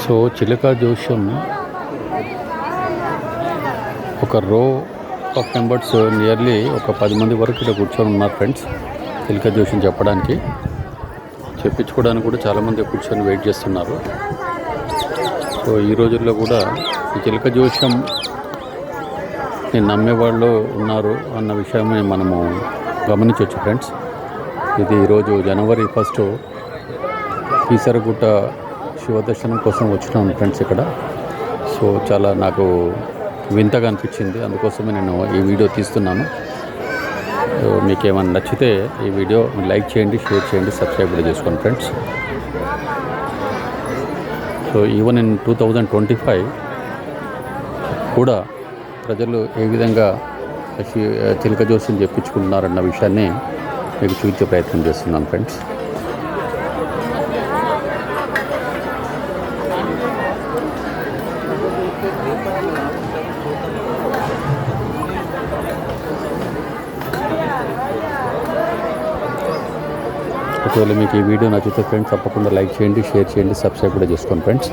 So చిలక జోష్యం ఒక రో ఆఫ్ మెంబర్స్ నియర్లీ ఒక 10 మంది వరకు ఇక్కడ కూర్చొని ఉన్నారు ఫ్రెండ్స్. చిలక జోష్యం చెప్పడానికి చెప్పించుకోవడానికి కూడా చాలామంది కూర్చొని వెయిట్ చేస్తున్నారు. సో ఈ రోజుల్లో కూడా ఈ చిలక జోష్యం నమ్మేవాళ్ళు ఉన్నారు అన్న విషయమే మనము గమనించవచ్చు ఫ్రెండ్స్. ఇది ఈరోజు జనవరి 1 కీసరగుట్ట శివదర్శనం కోసం వచ్చినాను ఫ్రెండ్స్ ఇక్కడ. సో చాలా నాకు వింతగా అనిపించింది, అందుకోసమే నేను ఈ వీడియో తీస్తున్నాను. సో మీకు ఏమైనా నచ్చితే ఈ వీడియో లైక్ చేయండి, షేర్ చేయండి, సబ్స్క్రైబ్ కూడా చేసుకోండి ఫ్రెండ్స్. సో ఈవెన్ ఇన్ 2025 కూడా ప్రజలు ఏ విధంగా చిలక జోస్యం చెప్పించుకుంటున్నారన్న విషయాన్ని మీకు చూపించే ప్రయత్నం చేస్తున్నాను ఫ్రెండ్స్. ఒకవేళ మీకు ఈ వీడియో నచ్చితే ఫ్రెండ్స్ తప్పకుండా లైక్ చేయండి, షేర్ చేయండి, సబ్స్క్రైబ్ కూడా చేసుకోండి ఫ్రెండ్స్.